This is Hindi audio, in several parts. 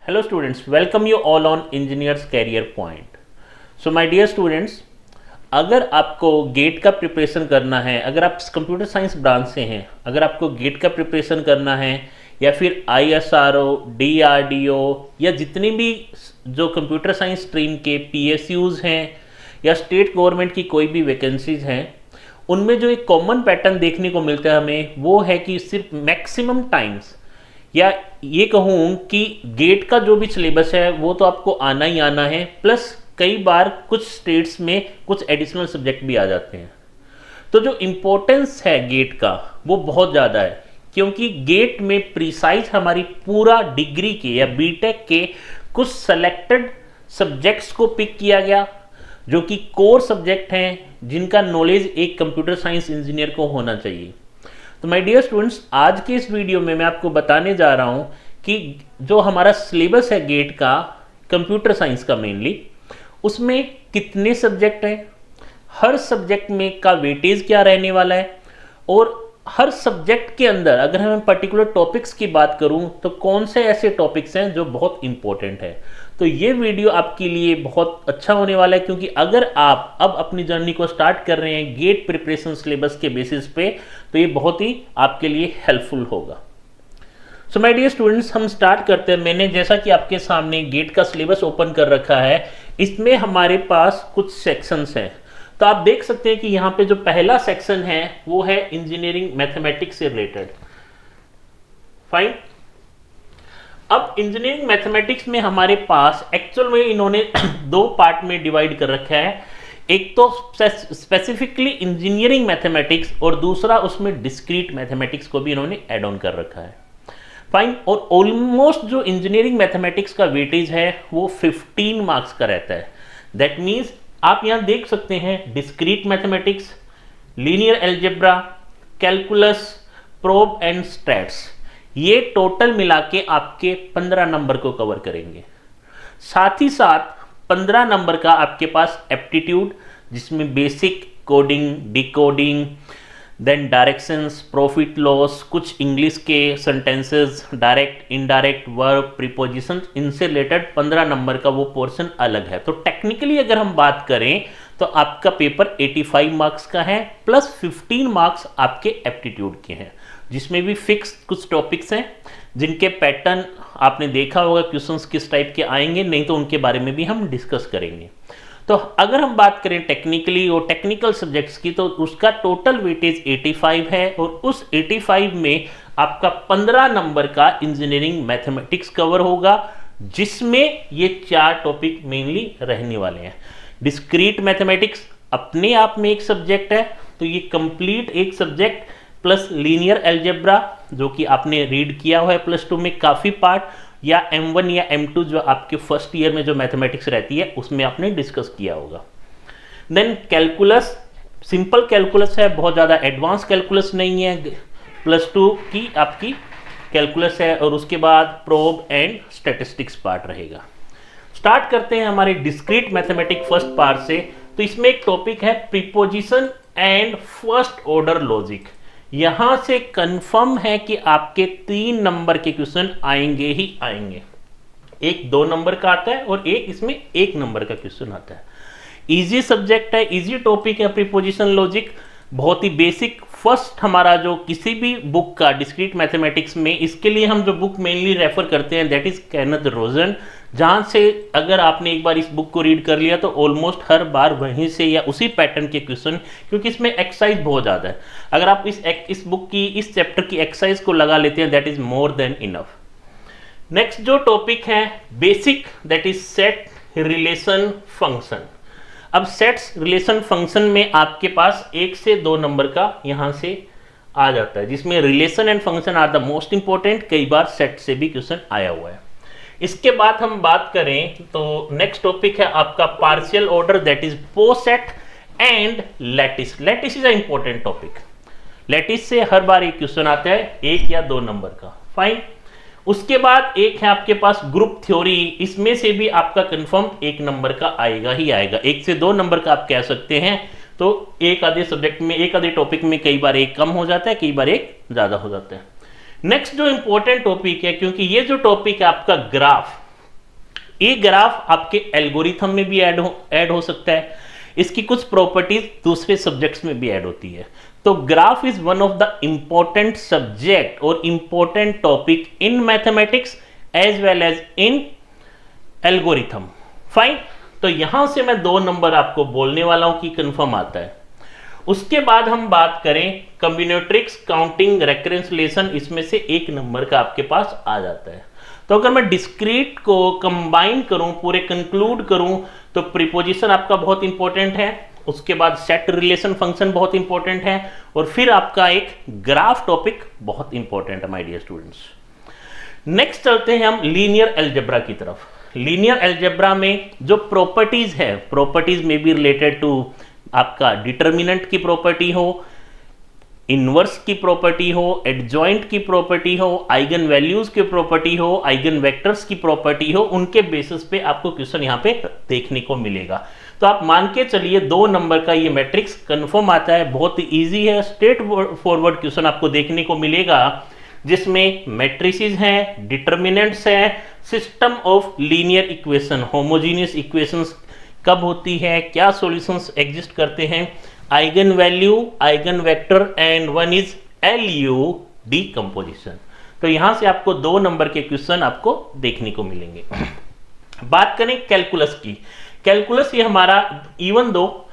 Hello students, welcome you all on Engineers Career Point. So my dear students, अगर आपको गेट का प्रिपरेशन करना है, अगर आप कंप्यूटर साइंस ब्रांच से हैं, अगर आपको गेट का प्रिपरेशन करना है या फिर ISRO, DRDO या जितनी भी जो कंप्यूटर साइंस स्ट्रीम के PSUs हैं या स्टेट गवर्नमेंट की कोई भी वैकेंसीज हैं, उनमें जो एक कॉमन पैटर्न देखने को मिलता है हमें, वो है कि सिर्फ मैक्सिमम टाइम्स या ये कहूँ कि गेट का जो भी सिलेबस है वो तो आपको आना ही आना है, प्लस कई बार कुछ स्टेट्स में कुछ एडिशनल सब्जेक्ट भी आ जाते हैं। तो जो इम्पोर्टेंस है गेट का वो बहुत ज़्यादा है, क्योंकि गेट में प्रिसाइज हमारी पूरा डिग्री के या बीटेक के कुछ सेलेक्टेड सब्जेक्ट्स को पिक किया गया जो कि कोर सब्जेक्ट हैं, जिनका नॉलेज एक कंप्यूटर साइंस इंजीनियर को होना चाहिए। तो माय डियर स्टूडेंट्स, आज के इस वीडियो में मैं आपको बताने जा रहा हूं कि जो हमारा सिलेबस है गेट का, कंप्यूटर साइंस का मेनली, उसमें कितने सब्जेक्ट हैं, हर सब्जेक्ट में का वेटेज क्या रहने वाला है, और हर सब्जेक्ट के अंदर अगर हम पर्टिकुलर टॉपिक्स की बात करूं तो कौन से ऐसे टॉपिक्स हैं जो बहुत इंपॉर्टेंट है। तो ये वीडियो आपके लिए बहुत अच्छा होने वाला है, क्योंकि अगर आप अब अपनी जर्नी को स्टार्ट कर रहे हैं गेट प्रिपरेशन सिलेबस के बेसिस पे, तो ये बहुत ही आपके लिए हेल्पफुल होगा। सो माय डियर स्टूडेंट्स, हम स्टार्ट करते हैं। मैंने जैसा कि आपके सामने गेट का सिलेबस ओपन कर रखा है, इसमें हमारे पास कुछ सेक्शंस हैं। तो आप देख सकते हैं कि यहाँ पे जो पहला सेक्शन है वो है इंजीनियरिंग मैथमेटिक्स से रिलेटेड। फाइन। अब इंजीनियरिंग मैथमेटिक्स में हमारे पास एक्चुअल में इन्होंने दो पार्ट में डिवाइड कर रखा है, एक तो स्पेसिफिकली इंजीनियरिंग मैथमेटिक्स और दूसरा उसमें डिस्क्रीट मैथमेटिक्स को भी इन्होंने ऐड ऑन कर रखा है। फाइन। और ऑलमोस्ट जो इंजीनियरिंग मैथमेटिक्स का वेटेज है वो 15 मार्क्स का रहता है। दैट मीन्स आप यहां देख सकते हैं discrete mathematics, linear algebra, calculus, probe and stats, ये टोटल मिला के आपके 15 नंबर को कवर करेंगे। साथ ही साथ 15 नंबर का आपके पास एप्टीट्यूड, जिसमें basic coding, decoding, then directions, profit loss, कुछ इंग्लिश के sentences, direct indirect verb, preposition, इनसे रिलेटेड 15 नंबर का वो पोर्शन अलग है। तो टेक्निकली अगर हम बात करें तो आपका पेपर 85 मार्क्स का है, प्लस 15 मार्क्स आपके एप्टीट्यूड के हैं, जिसमें भी फिक्स कुछ टॉपिक्स हैं जिनके पैटर्न आपने देखा होगा, क्वेश्चंस किस टाइप के आएंगे, नहीं तो उनके बारे में भी हम डिस्कस करेंगे। तो अगर हम बात करें टेक्निकली और टेक्निकल सब्जेक्ट्स की, तो उसका टोटल वेटेज 85 है, और उस 85 में आपका 15 नंबर का इंजीनियरिंग मैथमेटिक्स कवर होगा, जिसमें ये 4 टॉपिक मेनली रहने वाले हैं। डिस्क्रीट मैथमेटिक्स अपने आप में एक सब्जेक्ट है, तो ये कंप्लीट एक सब्जेक्ट, प्लस लीनियर अलजेब्रा जो कि आपने रीड किया हुआ है +2 में काफ़ी पार्ट, या M1 या M2 जो आपके फर्स्ट ईयर में जो मैथमेटिक्स रहती है उसमें आपने डिस्कस किया होगा। देन कैलकुलस, सिंपल कैलकुलस है, बहुत ज़्यादा एडवांस कैलकुलस नहीं है, +2 की आपकी कैलकुलस है, और उसके बाद प्रोब एंड स्टैटिस्टिक्स पार्ट रहेगा। स्टार्ट करते हैं हमारे डिस्क्रीट मैथमेटिक्स फर्स्ट पार्ट से। तो इसमें एक टॉपिक है preposition and first order logic. यहां से कंफर्म है कि आपके 3 नंबर के क्वेश्चन आएंगे ही आएंगे। एक 2 नंबर का आता है और एक इसमें 1 नंबर का क्वेश्चन आता है। इजी सब्जेक्ट है, इजी टॉपिक है प्रीपोजिशन लॉजिक, बहुत ही बेसिक। फर्स्ट हमारा जो किसी भी बुक का डिस्क्रीट मैथमेटिक्स में, इसके लिए हम जो बुक मेनली रेफर करते हैं दैट इज केनेथ रोजन, जहां से अगर आपने एक बार इस बुक को रीड कर लिया तो ऑलमोस्ट हर बार वहीं से या उसी पैटर्न के क्वेश्चन, क्योंकि इसमें एक्सरसाइज बहुत ज़्यादा है। अगर आप इस बुक की इस चैप्टर की एक्सरसाइज को लगा लेते हैं that is more than enough. Next जो टॉपिक है basic, that is set relation function. अब सेट्स रिलेशन फंक्शन में आपके पास 1 से 2 नंबर का यहां से आ जाता है, जिसमें relation and function are the most important. कई बार सेट से भी क्वेश्चन आया हुआ है। इसके बाद हम बात करें तो नेक्स्ट टॉपिक है आपका partial order, that is poset and lattice. Lattice is a important topic. Lattice से हर बार एक क्वेश्चन आता है 1 या 2 नंबर का। फाइन। उसके बाद एक है आपके पास ग्रुप थ्योरी, इसमें से भी आपका कंफर्म 1 नंबर का आएगा ही आएगा। 1 से 2 नंबर का आप कह सकते हैं। तो एक आधे सब्जेक्ट में, एक आधे टॉपिक में कई बार एक कम हो जाता है, कई बार एक ज्यादा हो जाता है। नेक्स्ट जो इंपॉर्टेंट टॉपिक है, क्योंकि ये जो टॉपिक है आपका ग्राफ, ये ग्राफ आपके एल्गोरिथम में भी ऐड हो सकता है, इसकी कुछ प्रॉपर्टीज दूसरे सब्जेक्ट्स में भी ऐड होती है। तो graph is one of the important subject और important topic in mathematics as well as in algorithm. Fine, तो यहां से मैं 2 नंबर आपको बोलने वाला हूं कि कंफर्म आता है। उसके बाद हम बात करें कॉम्बिनेटरिक्स, काउंटिंग, रेकरेंस रिलेशन, इसमें से 1 नंबर का आपके पास आ जाता है। तो अगर मैं डिस्क्रीट को कंबाइन करूं, पूरे कंक्लूड करूं, तो प्रीपोजिशन आपका बहुत इंपॉर्टेंट है, उसके बाद सेट रिलेशन फंक्शन बहुत इंपॉर्टेंट है, और फिर आपका एक ग्राफ टॉपिक बहुत इंपॉर्टेंट है माय डियर स्टूडेंट्स। नेक्स्ट चलते हैं हम लीनियर अलजेब्रा की तरफ। लीनियर अलजेब्रा में जो प्रॉपर्टीज है, प्रॉपर्टीज में भी रिलेटेड टू आपका डिटर्मिनेंट की प्रॉपर्टी हो, इनवर्स की प्रॉपर्टी हो, एडजॉइंट की प्रॉपर्टी हो, आइगन वैल्यूज की प्रॉपर्टी हो, आइगन वेक्टर्स की प्रॉपर्टी हो, उनके बेसिस पे आपको क्वेश्चन यहाँ पे देखने को मिलेगा। तो आप मान के चलिए 2 नंबर का ये मैट्रिक्स कंफर्म आता है, बहुत इजी है, स्ट्रेट फॉरवर्ड क्वेश्चन आपको देखने को मिलेगा, जिसमें मैट्रिसेस हैं, डिटर्मिनेंट्स हैं, system of linear equation, homogeneous equations कब होती है, क्या सॉल्यूशंस एग्जिस्ट करते हैं, eigen value, eigen vector, and one is LU decomposition. तो यहां से आपको 2 नंबर के क्वेश्चन आपको देखने को मिलेंगे। बात करें कैलकुलस की। कैलकुलस ये हमारा इवन दो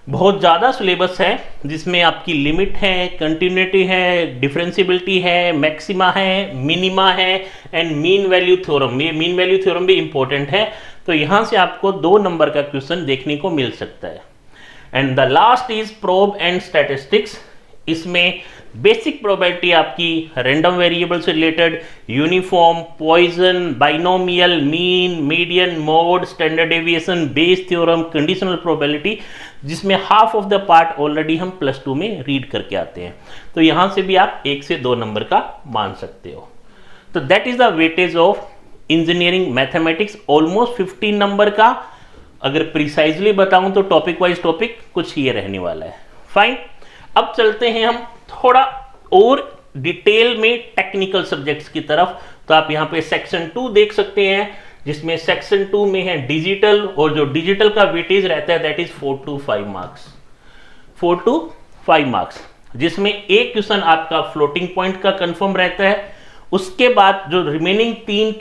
बहुत ज़्यादा सिलेबस है, जिसमें आपकी लिमिट है, कंटिन्यूटी है, डिफरेंशियबिलिटी है, मैक्सिमा है, मिनिमा है, एंड मीन वैल्यू थ्योरम। ये मीन वैल्यू थ्योरम भी इंपॉर्टेंट है, तो यहाँ से आपको 2 नंबर का क्वेश्चन देखने को मिल सकता है। And the last is prob and statistics. इसमें बेसिक प्रोबेबिलिटी आपकी रैंडम वेरिएबल से related, uniform, Poisson, binomial, mean, median, mode, standard deviation, Bayes theorem, conditional probability, जिसमें half of the part already हम +2 में रीड करके आते हैं। तो यहां से भी आप 1 से 2 नंबर का मान सकते हो। तो that is the weightage of engineering mathematics, almost 15 number का। अगर प्रिसाइजली बताऊं तो टॉपिक वाइज टॉपिक कुछ ये रहने वाला है। फाइन, अब चलते हैं हम थोड़ा और डिटेल में टेक्निकल सब्जेक्ट्स की तरफ। तो आप यहाँ पे सेक्शन 2 देख सकते हैं, जिसमें सेक्शन 2 में है डिजिटल, और जो डिजिटल का वेटेज रहता है that is 4 to 5 marks, 4 to 5 marks, जिसमें एक क्वेश्चन आपका फ्लोटिंग पॉइंट का कंफर्म रहता है। उसके बाद जो रिमेनिंग 3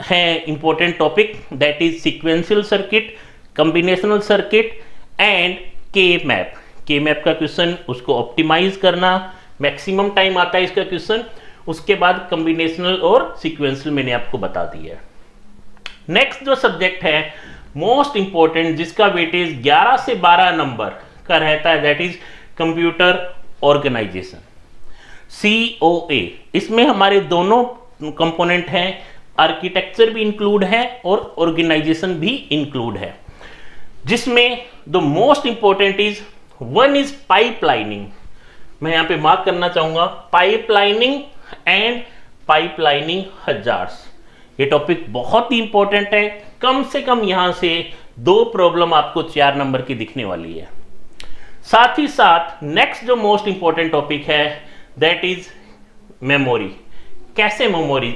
हैं important topic, that is sequential circuit, combinational circuit, and के मैप। के मैप का क्वेश्चन, उसको ऑप्टिमाइज करना, मैक्सिमम टाइम आता है इसका क्वेश्चन। उसके बाद कॉम्बिनेशनल और सीक्वेंशियल मैंने आपको बता दिया है। नेक्स्ट जो सब्जेक्ट है मोस्ट इंपॉर्टेंट, जिसका वेटेज 11 से 12 नंबर का रहता है, that is computer organization, COA। इसमें हमारे दोनों कंपोनेंट हैं, आर्किटेक्चर भी इंक्लूड है और ऑर्गेनाइजेशन भी इंक्लूड है, जिसमें the most important is one is pipelining. मैं यहां पे मार्क करना चाहूंगा पाइपलाइनिंग एंड पाइपलाइनिंग हजार्ड्स। ये टॉपिक बहुत ही इंपॉर्टेंट है, कम से कम यहां से 2 प्रॉब्लम आपको 4 नंबर की दिखने वाली है। साथ ही साथ नेक्स्ट जो मोस्ट इंपॉर्टेंट टॉपिक है दैट इज मेमोरी। कैसे मेमोरी,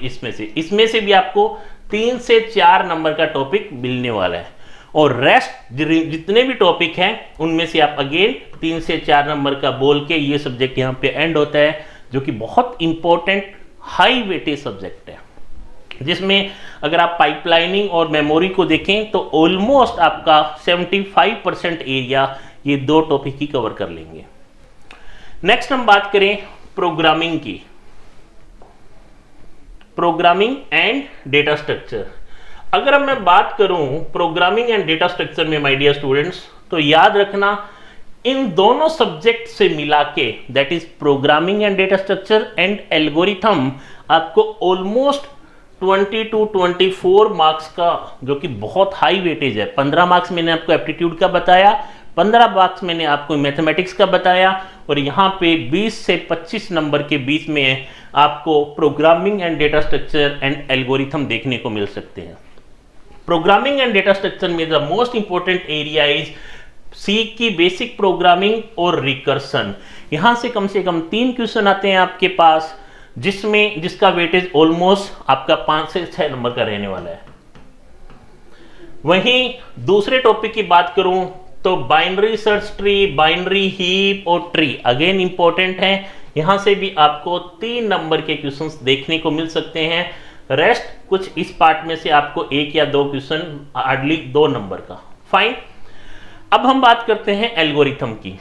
इसमें से भी आपको 3 से 4 नंबर का टॉपिक मिलने वाला है, और रेस्ट जितने भी टॉपिक हैं उनमें से आप अगेन 3 से 4 नंबर का बोल के ये सब्जेक्ट यहाँ पे एंड होता है, जो कि बहुत इंपॉर्टेंट हाई वेटेज सब्जेक्ट है, जिसमें अगर आप पाइपलाइनिंग और मेमोरी को देखें तो ऑलमोस्ट आपका 75% एरिया ये 2 टॉपिक ही कवर कर लेंगे। नेक्स्ट हम बात करें प्रोग्रामिंग की, प्रोग्रामिंग एंड डेटा स्ट्रक्चर। अगर अब मैं बात करूं प्रोग्रामिंग एंड डेटा स्ट्रक्चर में माय डियर स्टूडेंट्स, तो याद रखना इन दोनों सब्जेक्ट से मिला के, that is programming and data structure and algorithm, आपको ऑलमोस्ट 20 to 24 मार्क्स का, जो कि बहुत हाई वेटेज है। 15 मार्क्स मैंने आपको एप्टीट्यूड का बताया, 15 मार्क्स मैंने आपको मैथमेटिक्स का बताया, और यहाँ पे 20 से 25 नंबर के बीच में आपको programming and data structure and algorithm देखने को मिल सकते हैं। प्रोग्रामिंग एंड डेटा स्ट्रक्चर में the most important area is C की बेसिक प्रोग्रामिंग और रिकर्सन। यहां से कम 3 क्वेश्चन आते हैं आपके पास, जिसका वेटेज ऑलमोस्ट आपका 5 से 6 नंबर का रहने वाला है। वहीं दूसरे टॉपिक की बात करूं तो binary search tree, binary heap और ट्री अगेन इंपॉर्टेंट है। यहां से भी आपको 3 नंबर के क्वेश्चंस देखने को मिल सकते हैं। रेस्ट कुछ इस पार्ट में से आपको 1 या 2 क्वेश्चन, हार्डली 2 नंबर का। फाइन। अब हम बात करते हैं एल्गोरिथम की।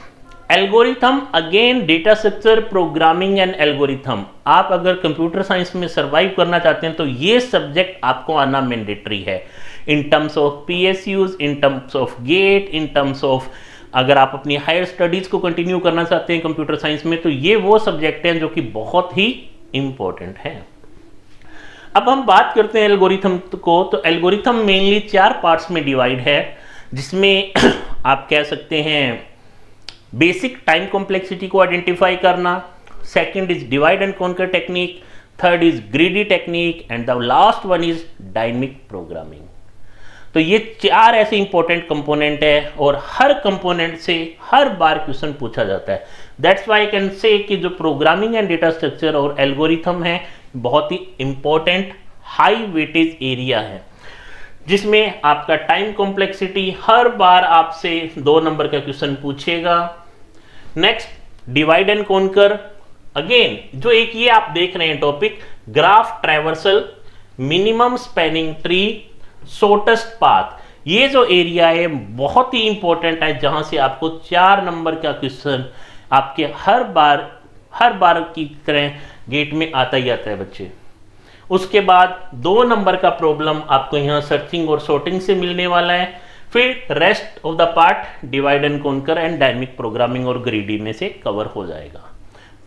Algorithm again data structure, programming and algorithm. आप अगर कंप्यूटर साइंस में सरवाइव करना चाहते हैं तो ये सब्जेक्ट आपको आना मैंडेटरी है, in terms of PSUs, in terms of GATE, in terms of अगर आप अपनी हायर स्टडीज को कंटिन्यू करना चाहते हैं कंप्यूटर साइंस में, तो ये वो सब्जेक्ट हैं जो कि बहुत ही इंपॉर्टेंट है। अब हम बात करते हैं एल्गोरिथम को, तो एल्गोरिथम मेनली 4 पार्ट्स में डिवाइड है, जिसमें आप कह सकते हैं बेसिक टाइम कॉम्प्लेक्सिटी को आइडेंटिफाई करना, second is divide and conquer technique, third is greedy technique and the last one is dynamic programming. तो ये 4 ऐसे इंपॉर्टेंट कंपोनेंट है और हर कंपोनेंट से हर बार क्वेश्चन पूछा जाता है। That's why I can say कि जो प्रोग्रामिंग एंड डेटा स्ट्रक्चर और एल्गोरिथम है बहुत ही इंपॉर्टेंट हाई वेटेज एरिया है, जिसमें आपका टाइम कॉम्प्लेक्सिटी हर बार आपसे 2 नंबर का क्वेश्चन पूछेगा। Next divide and conquer, again जो एक ये आप देख रहे हैं topic, graph traversal, minimum spanning tree, shortest path, ये जो एरिया है बहुत ही इंपॉर्टेंट है, जहां से आपको 4 नंबर का क्वेश्चन आपके हर बार की तरह गेट में आता ही आता है बच्चे। उसके बाद 2 नंबर का प्रॉब्लम आपको यहां सर्चिंग और सॉर्टिंग से मिलने वाला है। फिर rest of the part divide and conquer and dynamic programming और ग्रीडी में से कवर हो जाएगा।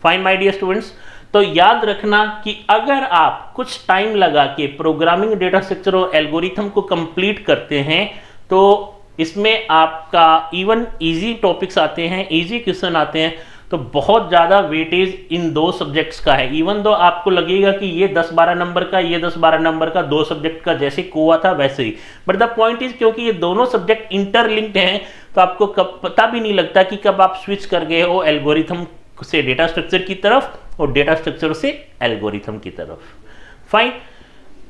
फाइन माय डियर स्टूडेंट्स, तो याद रखना कि अगर आप कुछ टाइम लगा के प्रोग्रामिंग, डेटा स्ट्रक्चर और एल्गोरिथम को कंप्लीट करते हैं तो इसमें आपका इवन इजी टॉपिक्स आते हैं, इजी क्वेश्चन आते हैं, तो बहुत ज़्यादा वेटेज इन 2 सब्जेक्ट्स का है। इवन दो आपको लगेगा कि ये 10-12 नंबर का, ये 10-12 नंबर का, 2 सब्जेक्ट का जैसे कोआ था वैसे ही, बट द पॉइंट इज क्योंकि ये दोनों सब्जेक्ट इंटरलिंक्ड हैं तो आपको कब पता भी नहीं लगता कि कब आप स्विच कर गए हो एल्गोरिथम से डेटा स्ट्रक्चर की तरफ और डेटा स्ट्रक्चर से एल्गोरिथम की तरफ। फाइन।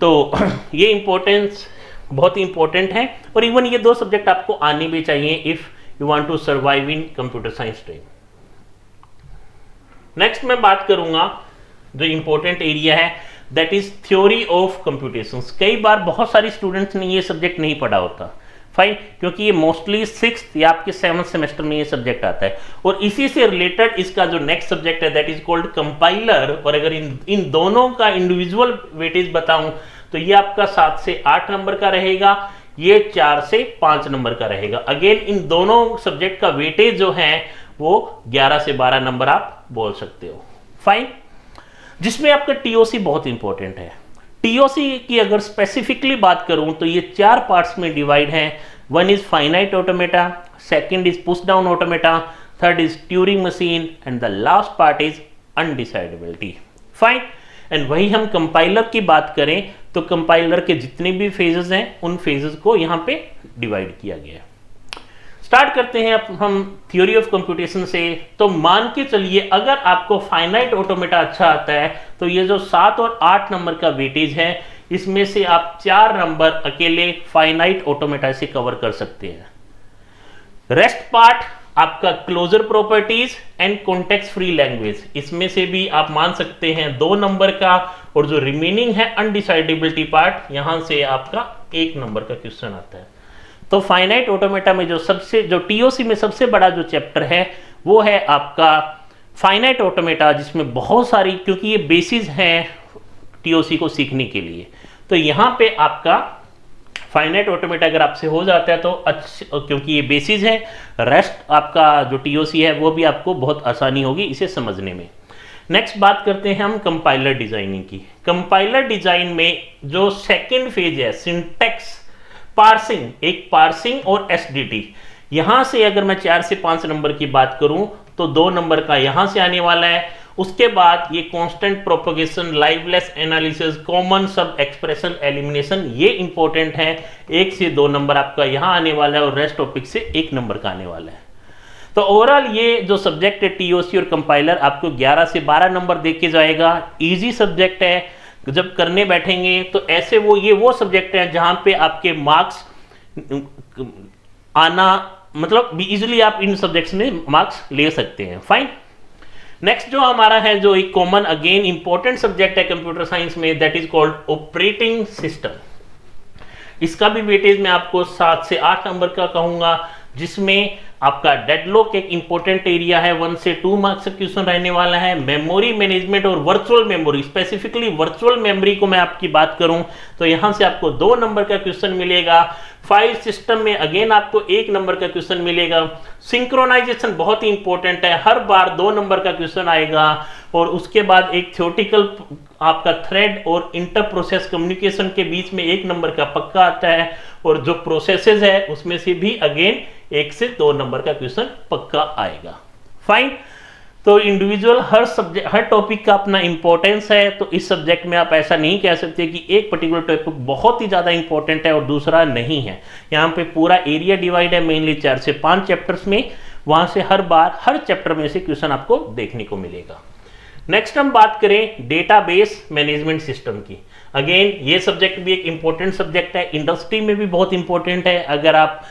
तो ये इंपॉर्टेंस बहुत ही इंपॉर्टेंट है और इवन ये 2 सब्जेक्ट आपको आने भी चाहिए if you want to survive in computer science stream. Next मैं बात करूंगा जो इंपॉर्टेंट एरिया है, that is theory of computations. कई बार बहुत सारी स्टूडेंट्स ने ये सब्जेक्ट नहीं पढ़ा होता। फाइन, क्योंकि ये मोस्टली 6th या आपके 7th सेमेस्टर में ये सब्जेक्ट आता है और इसी से रिलेटेड इसका जो नेक्स्ट सब्जेक्ट है दैट इज कॉल्ड कंपाइलर। और अगर इन दोनों का इंडिविजुअल वेटेज बताऊं तो ये आपका 7 से 8 नंबर का रहेगा, ये 4 से 5 नंबर का रहेगा। अगेन इन दोनों सब्जेक्ट का वेटेज जो है वो 11 से 12 नंबर आप बोल सकते हो। फाइन, जिसमें आपका टीओसी बहुत इंपॉर्टेंट है। टीओसी की अगर स्पेसिफिकली बात करूं तो ये 4 पार्ट्स में डिवाइड है। One is finite automata, second is push down automata, third is Turing machine and the last part is undecidability. Fine, and वही हम कंपाइलर की बात करें तो कंपाइलर के जितने भी फेजेस हैं उन फेजेस को यहां पे डिवाइड किया गया है। स्टार्ट करते हैं अब हम थ्योरी ऑफ कंप्यूटेशन से। तो मान के चलिए अगर आपको फाइनाइट ऑटोमेटा अच्छा आता है तो ये जो 7 और 8 नंबर का वेटेज है इसमें से आप 4 नंबर अकेले फाइनाइट ऑटोमेटा से कवर कर सकते हैं। रेस्ट पार्ट आपका closure properties and context free language, इसमें से भी आप मान सकते हैं 2 नंबर का, और जो रिमेनिंग है अनडिसाइडेबिलिटी पार्ट, यहां से आपका 1 नंबर का क्वेश्चन आता है। तो फाइनाइट ऑटोमेटा में जो टीओसी में सबसे बड़ा जो चैप्टर है वो है आपका फाइनाइट ऑटोमेटा, जिसमें बहुत सारी, क्योंकि ये बेसिस हैं टीओसी को सीखने के लिए, तो यहाँ पे आपका फाइनाइट ऑटोमेटा अगर आपसे हो जाता है तो अच्छा, क्योंकि ये बेसिस है, रेस्ट आपका जो टीओसी है वो भी आपको बहुत आसानी होगी इसे समझने में। नेक्स्ट बात करते हैं हम कंपाइलर डिजाइनिंग की। कंपाइलर डिजाइन में जो सेकेंड फेज है सिंटैक्स पार्सिंग, एक पार्सिंग और एसडीटी, यहां से अगर मैं 4 से 5 नंबर की बात करूं तो 2 नंबर का यहां से आने वाला है। उसके बाद ये constant propagation, लाइवलेस analysis, common sub expression elimination, ये इंपॉर्टेंट है। 1 से 2 नंबर आपका यहां आने वाला है और रेस्ट टॉपिक से 1 नंबर का आने वाला है। तो ओवरऑल ये जो सब्जेक्ट है टीओसी और कंपाइलर आपको 11 से 12 नंबर दे के जाएगा। इजी सब्जेक्ट है, जब करने बैठेंगे तो ऐसे वो सब्जेक्ट है जहां पे आपके मार्क्स आना, मतलब इजिली आप इन सब्जेक्ट्स में मार्क्स ले सकते हैं। फाइन। नेक्स्ट जो हमारा है, जो एक कॉमन अगेन इंपॉर्टेंट सब्जेक्ट है कंप्यूटर साइंस में, that is called operating system. इसका भी वेटेज मैं आपको 7 से 8 नंबर का कहूंगा, जिसमें आपका डेडलॉक एक इंपॉर्टेंट एरिया है, 1 से 2 मार्क्स का क्वेश्चन रहने वाला है। मेमोरी मैनेजमेंट और virtual memory, specifically virtual memory को मैं आपकी बात करूं तो यहां से आपको 2 नंबर का क्वेश्चन मिलेगा। फाइल सिस्टम में अगेन आपको 1 नंबर का क्वेश्चन मिलेगा। सिंक्रोनाइजेशन बहुत ही इंपॉर्टेंट है, हर बार 2 नंबर का क्वेश्चन आएगा। और उसके बाद एक थ्योरेटिकल आपका थ्रेड और इंटर प्रोसेस कम्युनिकेशन के बीच में 1 नंबर का पक्का आता है, और जो प्रोसेसेस है उसमें से भी अगेन 1 से 2 नंबर का क्वेश्चन पक्का आएगा। फाइन। तो इंडिविजुअल हर सब्जेक्ट, हर टॉपिक का अपना इंपॉर्टेंस है, तो इस सब्जेक्ट में आप ऐसा नहीं कह सकते कि एक पर्टिकुलर टॉपिक बहुत ही ज्यादा इंपॉर्टेंट है और दूसरा नहीं है। यहाँ पे पूरा एरिया डिवाइड है मेनली 4 से 5 चैप्टर्स में, वहां से हर बार हर चैप्टर में से क्वेश्चन आपको देखने को मिलेगा। नेक्स्ट हम बात करें डेटाबेस मैनेजमेंट सिस्टम की। अगेन ये सब्जेक्ट भी एक इंपॉर्टेंट सब्जेक्ट है, इंडस्ट्री में भी बहुत इंपॉर्टेंट है। अगर आप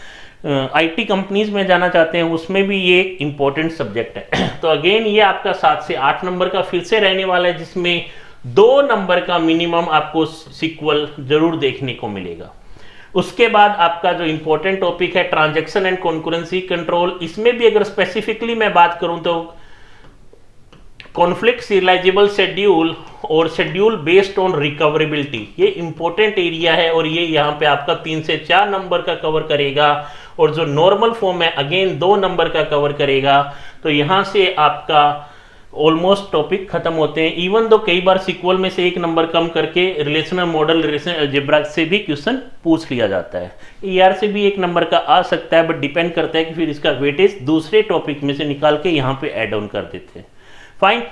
आईटी कंपनीज में जाना चाहते हैं उसमें भी ये एक इंपॉर्टेंट सब्जेक्ट है। तो अगेन ये आपका 7 से 8 नंबर का फिर से रहने वाला है, जिसमें 2 नंबर का मिनिमम आपको सीक्वल जरूर देखने को मिलेगा। उसके बाद आपका जो इंपॉर्टेंट टॉपिक है ट्रांजैक्शन एंड कॉन्करेंसी कंट्रोल, इसमें भी अगर स्पेसिफिकली मैं बात करूं तो कॉन्फ्लिक्ट सीरियलाइजेबल शेड्यूल और शेड्यूल बेस्ड ऑन रिकवरेबिलिटी, ये इंपॉर्टेंट एरिया है और ये यहाँ पे आपका 3 से 4 नंबर का कवर करेगा। और जो नॉर्मल फॉर्म है अगेन 2 नंबर का कवर करेगा। तो यहाँ से आपका ऑलमोस्ट टॉपिक खत्म होते हैं। इवन दो कई बार सीक्वल में से 1 नंबर कम करके रिलेशनल मॉडल, रिलेशनल अलजेब्रा से भी क्वेश्चन पूछ लिया जाता है। ER से भी 1 नंबर का आ सकता है, बट डिपेंड करता है कि फिर इसका वेटेज दूसरे टॉपिक में से निकाल के यहाँ पे ऐड ऑन कर देते हैं। फाइन।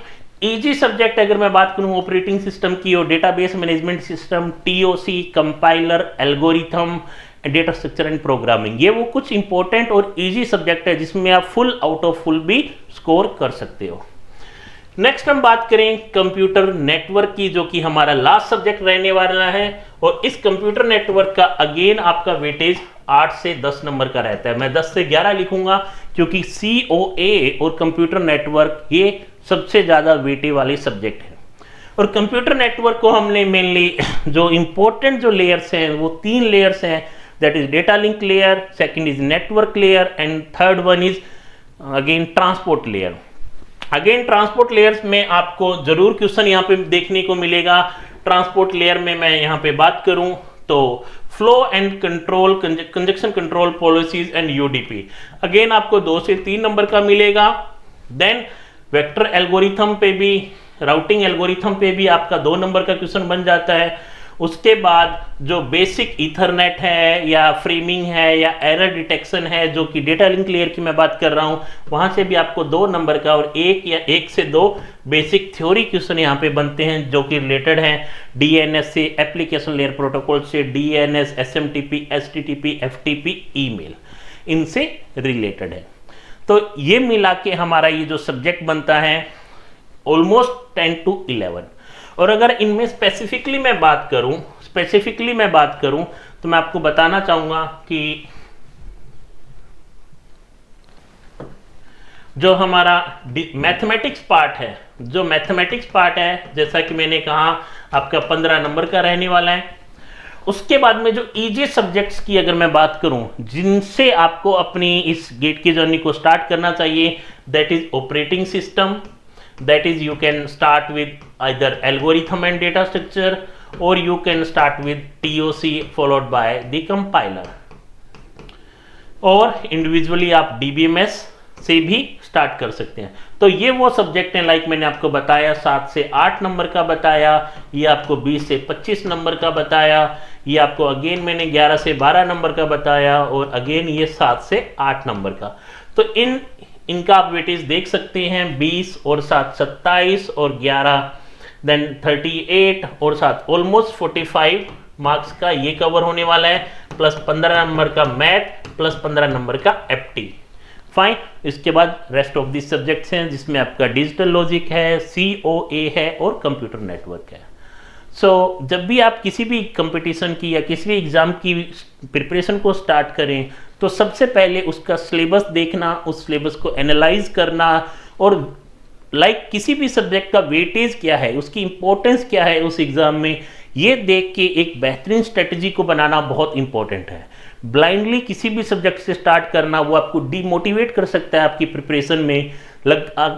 इजी सब्जेक्ट अगर मैं बात करूं ऑपरेटिंग सिस्टम की और database management system, TOC, compiler, algorithm, data structure and programming, ये वो कुछ इंपॉर्टेंट और इजी सब्जेक्ट है जिसमें आप फुल आउट ऑफ फुल भी स्कोर कर सकते हो। नेक्स्ट हम बात करें कंप्यूटर नेटवर्क की, जो कि हमारा लास्ट सब्जेक्ट रहने वाला है। और इस कंप्यूटर नेटवर्क का अगेन आपका वेटेज 8 से 10 नंबर का रहता है। मैं 10 से 11 लिखूंगा क्योंकि COA और कंप्यूटर नेटवर्क ये सबसे ज्यादा वेटे वाले सब्जेक्ट है। और कंप्यूटर नेटवर्क को हमने मेनली जो इंपॉर्टेंट जो लेयर्स हैं वो 3 लेयर्स हैं, that is data link layer, second is network layer and third one is again transport layer. Again transport layers में आपको जरूर क्वेश्चन यहाँ पे देखने को मिलेगा। ट्रांसपोर्ट लेयर में मैं यहाँ पे बात करूं तो flow and control, conjunction control policies and UDP, again आपको 2 से 3 नंबर का मिलेगा। देन वेक्टर एल्गोरिथम पे भी, राउटिंग एल्गोरिथम पे भी आपका 2 नंबर का क्वेश्चन बन जाता है। उसके बाद जो बेसिक ईथरनेट है या फ्रेमिंग है या एरर डिटेक्शन है, जो कि डेटा लिंक लेयर की मैं बात कर रहा हूं, वहां से भी आपको 2 नंबर का और 1 या 1 से 2 बेसिक थ्योरी क्वेश्चन यहाँ पे बनते हैं, जो कि रिलेटेड हैं DNS से, एप्लीकेशन लेयर प्रोटोकॉल से, DNS, SMTP, HTTP, FTP, email, इनसे रिलेटेड है। तो ये मिला के हमारा ये जो सब्जेक्ट बनता है ऑलमोस्ट 10 to 11। और अगर इनमें स्पेसिफिकली मैं बात करूं तो मैं आपको बताना चाहूंगा कि जो हमारा मैथमेटिक्स पार्ट है, जैसा कि मैंने कहा आपका 15 नंबर का रहने वाला है। उसके बाद में जो इजी सब्जेक्ट्स की अगर मैं बात करूं जिनसे आपको अपनी इस गेट की जर्नी को स्टार्ट करना चाहिए, that is operating system, that is you can start with either algorithm and data structure or you can start with TOC followed by the compiler, और इंडिविजुअली आप DBMS से भी स्टार्ट कर सकते हैं। तो ये वो सब्जेक्ट हैं, लाइक मैंने आपको बताया 7 से 8 नंबर का बताया, ये आपको 20 से 25 नंबर का बताया, ये आपको अगेन मैंने 11 से 12 नंबर का बताया, और अगेन ये 7 से 8 नंबर का। तो इनका आप वेटेज देख सकते हैं, 20 और 7 27 और 11 देन 38 और 7 ऑलमोस्ट 45 मार्क्स का ये कवर होने वाला है, प्लस 15 नंबर का मैथ, प्लस 15 नंबर का FT। फाइन। इसके बाद रेस्ट ऑफ दी सब्जेक्ट्स हैं जिसमें आपका डिजिटल लॉजिक है, COA है और कंप्यूटर नेटवर्क है। जब भी आप किसी भी कंपटीशन की या किसी भी एग्ज़ाम की प्रिपरेशन को स्टार्ट करें तो सबसे पहले उसका सिलेबस देखना, उस सिलेबस को एनालाइज करना और किसी भी सब्जेक्ट का वेटेज क्या है, उसकी इंपॉर्टेंस क्या है उस एग्ज़ाम में, ये देख के एक बेहतरीन स्ट्रेटजी को बनाना बहुत इंपॉर्टेंट है। ब्लाइंडली किसी भी सब्जेक्ट से स्टार्ट करना वो आपको डीमोटिवेट कर सकता है आपकी प्रिपरेशन में।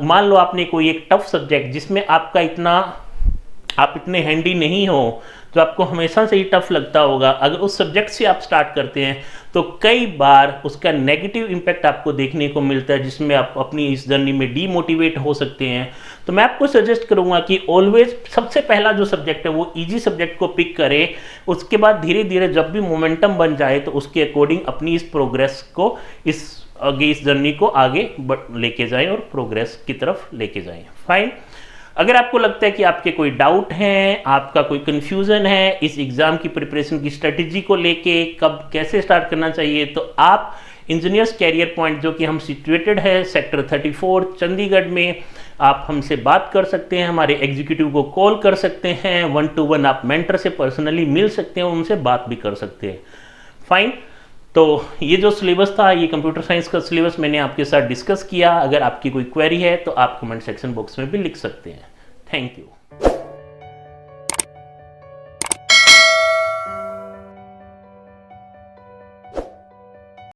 मान लो आपने कोई एक टफ सब्जेक्ट जिसमें आप इतने हैंडी नहीं हो, तो आपको हमेशा से ही टफ लगता होगा, अगर उस सब्जेक्ट से आप स्टार्ट करते हैं तो कई बार उसका नेगेटिव इम्पैक्ट आपको देखने को मिलता है, जिसमें आप अपनी इस जर्नी में डीमोटिवेट हो सकते हैं। तो मैं आपको सजेस्ट करूंगा कि ऑलवेज सबसे पहला जो सब्जेक्ट है वो इजी सब्जेक्ट को पिक करें, उसके बाद धीरे धीरे जब भी मोमेंटम बन जाए तो उसके अकॉर्डिंग अपनी इस प्रोग्रेस को इस जर्नी को आगे लेके जाएं और प्रोग्रेस की तरफ लेके जाएं। फाइन। अगर आपको लगता है कि आपके कोई डाउट हैं, आपका कोई कंफ्यूजन है इस एग्ज़ाम की प्रिपरेशन की स्ट्रेटजी को लेके, कब कैसे स्टार्ट करना चाहिए, तो आप इंजीनियर्स कैरियर पॉइंट, जो कि हम सिचुएटेड है सेक्टर 34 चंडीगढ़ में, आप हमसे बात कर सकते हैं, हमारे एग्जीक्यूटिव को कॉल कर सकते हैं, 1-to-1 आप मेंटर से पर्सनली मिल सकते हैं, उनसे बात भी कर सकते हैं। फाइन। तो ये जो सिलेबस था, ये कंप्यूटर साइंस का सिलेबस मैंने आपके साथ डिस्कस किया। अगर आपकी कोई क्वेरी है तो आप कमेंट सेक्शन बॉक्स में भी लिख सकते हैं। Thank you.